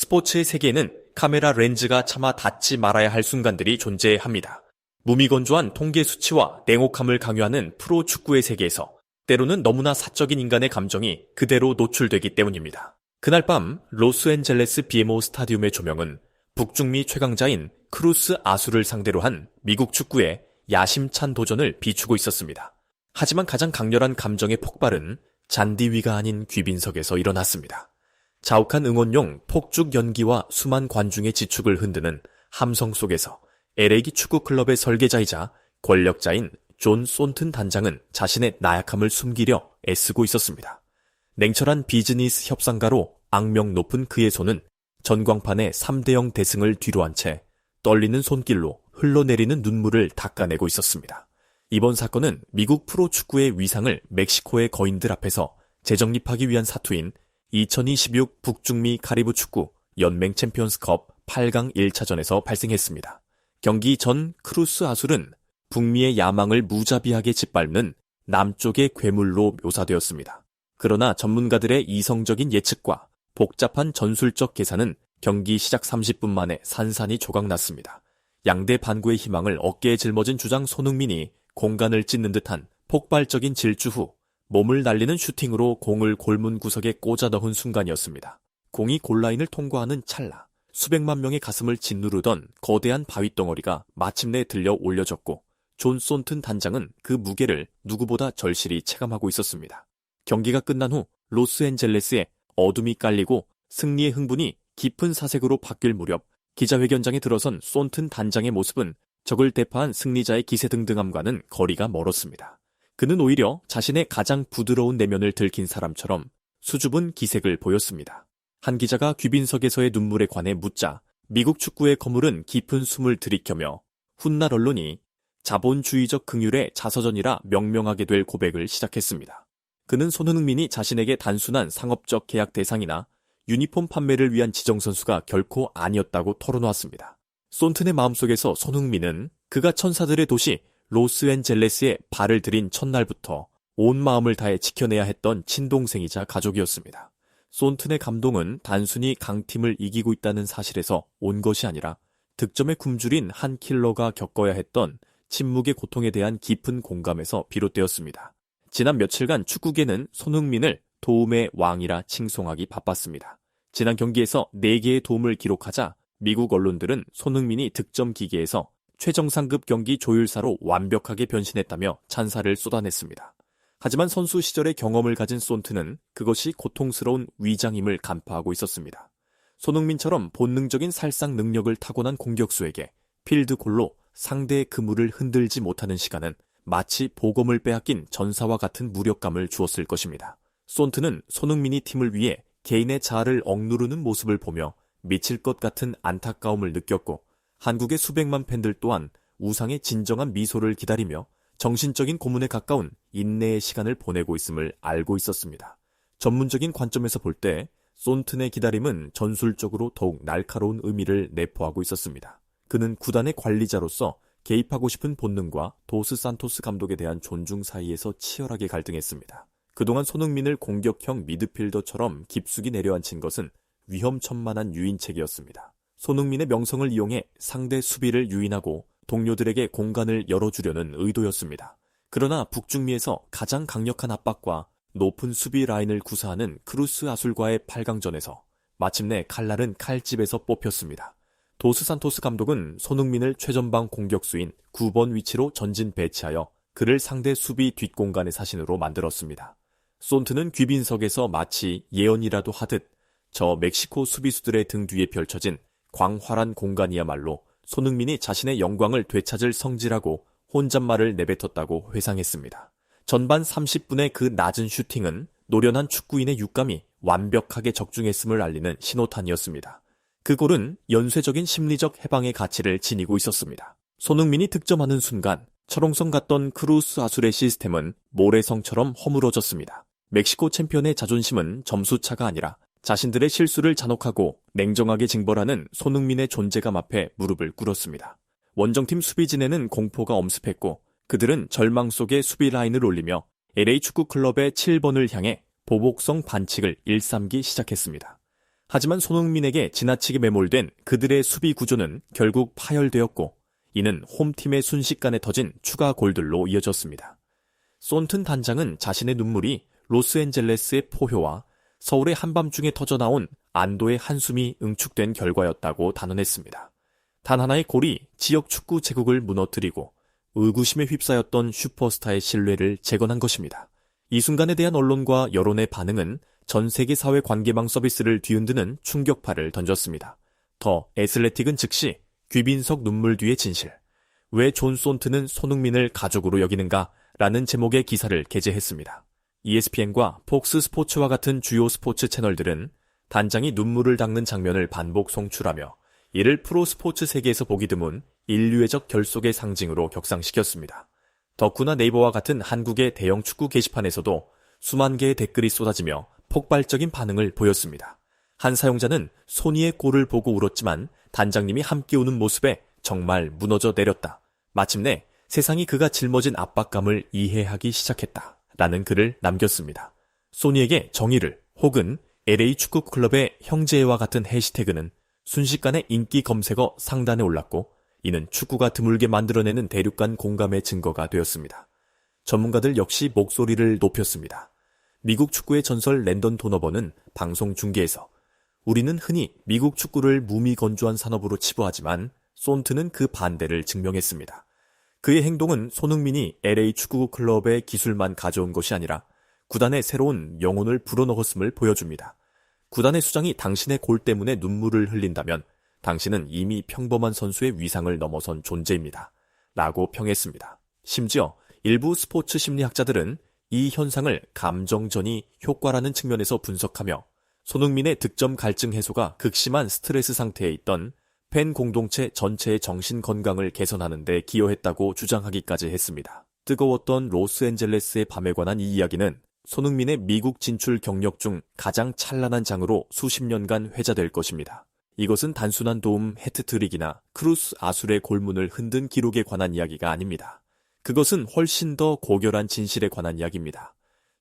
스포츠의 세계에는 카메라 렌즈가 차마 닿지 말아야 할 순간들이 존재합니다. 무미건조한 통계 수치와 냉혹함을 강요하는 프로 축구의 세계에서 때로는 너무나 사적인 인간의 감정이 그대로 노출되기 때문입니다. 그날 밤 로스앤젤레스 BMO 스타디움의 조명은 북중미 최강자인 크루스 아수를 상대로 한 미국 축구의 야심찬 도전을 비추고 있었습니다. 하지만 가장 강렬한 감정의 폭발은 잔디 위가 아닌 귀빈석에서 일어났습니다. 자욱한 응원용 폭죽 연기와 수만 관중의 지축을 흔드는 함성 속에서 LA 축구클럽의 설계자이자 권력자인 존 손튼 단장은 자신의 나약함을 숨기려 애쓰고 있었습니다. 냉철한 비즈니스 협상가로 악명 높은 그의 손은 전광판의 3대0 대승을 뒤로한 채 떨리는 손길로 흘러내리는 눈물을 닦아내고 있었습니다. 이번 사건은 미국 프로축구의 위상을 멕시코의 거인들 앞에서 재정립하기 위한 사투인 2026 북중미 카리브 축구 연맹 챔피언스컵 8강 1차전에서 발생했습니다. 경기 전 크루스 아술은 북미의 야망을 무자비하게 짓밟는 남쪽의 괴물로 묘사되었습니다. 그러나 전문가들의 이성적인 예측과 복잡한 전술적 계산은 경기 시작 30분 만에 산산이 조각났습니다. 양대 반구의 희망을 어깨에 짊어진 주장 손흥민이 공간을 찢는 듯한 폭발적인 질주 후 몸을 날리는 슈팅으로 공을 골문 구석에 꽂아 넣은 순간이었습니다. 공이 골라인을 통과하는 찰나 수백만 명의 가슴을 짓누르던 거대한 바위덩어리가 마침내 들려 올려졌고 존 손튼 단장은 그 무게를 누구보다 절실히 체감하고 있었습니다. 경기가 끝난 후 로스앤젤레스에 어둠이 깔리고 승리의 흥분이 깊은 사색으로 바뀔 무렵 기자회견장에 들어선 손튼 단장의 모습은 적을 대파한 승리자의 기세등등함과는 거리가 멀었습니다. 그는 오히려 자신의 가장 부드러운 내면을 들킨 사람처럼 수줍은 기색을 보였습니다. 한 기자가 귀빈석에서의 눈물에 관해 묻자 미국 축구의 거물은 깊은 숨을 들이켜며 훗날 언론이 자본주의적 긍휼의 자서전이라 명명하게 될 고백을 시작했습니다. 그는 손흥민이 자신에게 단순한 상업적 계약 대상이나 유니폼 판매를 위한 지정선수가 결코 아니었다고 털어놓았습니다. 손튼의 마음속에서 손흥민은 그가 천사들의 도시 로스앤젤레스에 발을 들인 첫날부터 온 마음을 다해 지켜내야 했던 친동생이자 가족이었습니다. 손튼의 감동은 단순히 강팀을 이기고 있다는 사실에서 온 것이 아니라 득점에 굶주린 한 킬러가 겪어야 했던 침묵의 고통에 대한 깊은 공감에서 비롯되었습니다. 지난 며칠간 축구계는 손흥민을 도움의 왕이라 칭송하기 바빴습니다. 지난 경기에서 4개의 도움을 기록하자 미국 언론들은 손흥민이 득점 기계에서 최정상급 경기 조율사로 완벽하게 변신했다며 찬사를 쏟아냈습니다. 하지만 선수 시절의 경험을 가진 손트는 그것이 고통스러운 위장임을 간파하고 있었습니다. 손흥민처럼 본능적인 살상 능력을 타고난 공격수에게 필드골로 상대의 그물을 흔들지 못하는 시간은 마치 보검을 빼앗긴 전사와 같은 무력감을 주었을 것입니다. 손트는 손흥민이 팀을 위해 개인의 자아를 억누르는 모습을 보며 미칠 것 같은 안타까움을 느꼈고 한국의 수백만 팬들 또한 우상의 진정한 미소를 기다리며 정신적인 고문에 가까운 인내의 시간을 보내고 있음을 알고 있었습니다. 전문적인 관점에서 볼 때 손튼의 기다림은 전술적으로 더욱 날카로운 의미를 내포하고 있었습니다. 그는 구단의 관리자로서 개입하고 싶은 본능과 도스 산토스 감독에 대한 존중 사이에서 치열하게 갈등했습니다. 그동안 손흥민을 공격형 미드필더처럼 깊숙이 내려앉힌 것은 위험천만한 유인책이었습니다. 손흥민의 명성을 이용해 상대 수비를 유인하고 동료들에게 공간을 열어주려는 의도였습니다. 그러나 북중미에서 가장 강력한 압박과 높은 수비 라인을 구사하는 크루스 아술과의 8강전에서 마침내 칼날은 칼집에서 뽑혔습니다. 도스 산토스 감독은 손흥민을 최전방 공격수인 9번 위치로 전진 배치하여 그를 상대 수비 뒷공간의 사신으로 만들었습니다. 손트는 귀빈석에서 마치 예언이라도 하듯 저 멕시코 수비수들의 등 뒤에 펼쳐진 광활한 공간이야말로 손흥민이 자신의 영광을 되찾을 성지라고 혼잣말을 내뱉었다고 회상했습니다. 전반 30분의 그 낮은 슈팅은 노련한 축구인의 육감이 완벽하게 적중했음을 알리는 신호탄이었습니다. 그 골은 연쇄적인 심리적 해방의 가치를 지니고 있었습니다. 손흥민이 득점하는 순간 철옹성 같던 크루스 아술의 시스템은 모래성처럼 허물어졌습니다. 멕시코 챔피언의 자존심은 점수차가 아니라 자신들의 실수를 잔혹하고 냉정하게 징벌하는 손흥민의 존재감 앞에 무릎을 꿇었습니다. 원정팀 수비진에는 공포가 엄습했고 그들은 절망 속에 수비 라인을 올리며 LA 축구클럽의 7번을 향해 보복성 반칙을 일삼기 시작했습니다. 하지만 손흥민에게 지나치게 매몰된 그들의 수비 구조는 결국 파열되었고 이는 홈팀의 순식간에 터진 추가 골들로 이어졌습니다. 손튼 단장은 자신의 눈물이 로스앤젤레스의 포효와 서울의 한밤중에 터져나온 안도의 한숨이 응축된 결과였다고 단언했습니다. 단 하나의 골이 지역 축구 제국을 무너뜨리고 의구심에 휩싸였던 슈퍼스타의 신뢰를 재건한 것입니다. 이 순간에 대한 언론과 여론의 반응은 전 세계 사회 관계망 서비스를 뒤흔드는 충격파를 던졌습니다. 더 애슬레틱은 즉시 귀빈석 눈물 뒤의 진실, 왜 존 손트는 손흥민을 가족으로 여기는가? 라는 제목의 기사를 게재했습니다. ESPN과 폭스 스포츠와 같은 주요 스포츠 채널들은 단장이 눈물을 닦는 장면을 반복 송출하며 이를 프로 스포츠 세계에서 보기 드문 인류애적 결속의 상징으로 격상시켰습니다. 덕후나 네이버와 같은 한국의 대형 축구 게시판에서도 수만 개의 댓글이 쏟아지며 폭발적인 반응을 보였습니다. 한 사용자는 소니의 골을 보고 울었지만 단장님이 함께 우는 모습에 정말 무너져 내렸다. 마침내 세상이 그가 짊어진 압박감을 이해하기 시작했다. 라는 글을 남겼습니다. 소니에게 정의를 혹은 LA 축구 클럽의 형제와 같은 해시태그는 순식간에 인기 검색어 상단에 올랐고 이는 축구가 드물게 만들어내는 대륙간 공감의 증거가 되었습니다. 전문가들 역시 목소리를 높였습니다. 미국 축구의 전설 랜던 도너번은 방송 중계에서 우리는 흔히 미국 축구를 무미건조한 산업으로 치부하지만 손트는 그 반대를 증명했습니다. 그의 행동은 손흥민이 LA 축구 클럽의 기술만 가져온 것이 아니라 구단의 새로운 영혼을 불어넣었음을 보여줍니다. 구단의 수장이 당신의 골 때문에 눈물을 흘린다면 당신은 이미 평범한 선수의 위상을 넘어선 존재입니다. 라고 평했습니다. 심지어 일부 스포츠 심리학자들은 이 현상을 감정전이 효과라는 측면에서 분석하며 손흥민의 득점 갈증 해소가 극심한 스트레스 상태에 있던 팬 공동체 전체의 정신 건강을 개선하는 데 기여했다고 주장하기까지 했습니다. 뜨거웠던 로스앤젤레스의 밤에 관한 이 이야기는 손흥민의 미국 진출 경력 중 가장 찬란한 장으로 수십 년간 회자될 것입니다. 이것은 단순한 도움 해트트릭이나 크루스 아술의 골문을 흔든 기록에 관한 이야기가 아닙니다. 그것은 훨씬 더 고결한 진실에 관한 이야기입니다.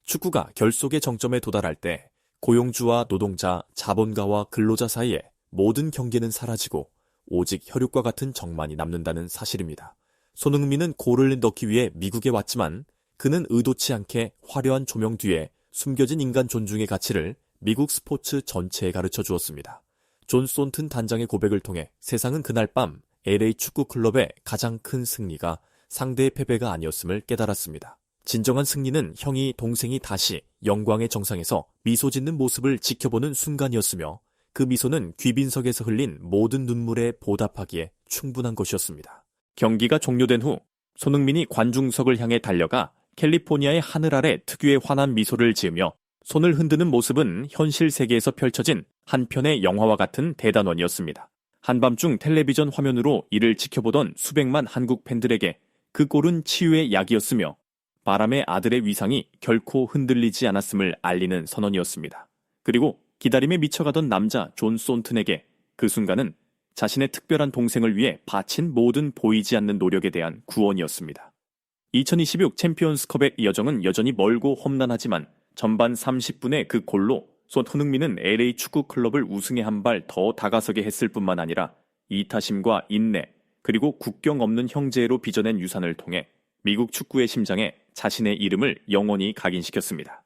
축구가 결속의 정점에 도달할 때 고용주와 노동자, 자본가와 근로자 사이에 모든 경계는 사라지고 오직 혈육과 같은 정만이 남는다는 사실입니다. 손흥민은 골을 넣기 위해 미국에 왔지만 그는 의도치 않게 화려한 조명 뒤에 숨겨진 인간 존중의 가치를 미국 스포츠 전체에 가르쳐 주었습니다. 존 손튼 단장의 고백을 통해 세상은 그날 밤 LA 축구 클럽의 가장 큰 승리가 상대의 패배가 아니었음을 깨달았습니다. 진정한 승리는 형이 동생이 다시 영광의 정상에서 미소 짓는 모습을 지켜보는 순간이었으며 그 미소는 귀빈석에서 흘린 모든 눈물에 보답하기에 충분한 것이었습니다. 경기가 종료된 후 손흥민이 관중석을 향해 달려가 캘리포니아의 하늘 아래 특유의 환한 미소를 지으며 손을 흔드는 모습은 현실 세계에서 펼쳐진 한 편의 영화와 같은 대단원이었습니다. 한밤중 텔레비전 화면으로 이를 지켜보던 수백만 한국 팬들에게 그 골은 치유의 약이었으며 바람의 아들의 위상이 결코 흔들리지 않았음을 알리는 선언이었습니다. 그리고 기다림에 미쳐가던 남자 존 손튼에게 그 순간은 자신의 특별한 동생을 위해 바친 모든 보이지 않는 노력에 대한 구원이었습니다. 2026 챔피언스컵의 여정은 여전히 멀고 험난하지만 전반 30분의 그 골로 손흥민은 LA 축구 클럽을 우승에 한 발 더 다가서게 했을 뿐만 아니라 이타심과 인내 그리고 국경 없는 형제로 빚어낸 유산을 통해 미국 축구의 심장에 자신의 이름을 영원히 각인시켰습니다.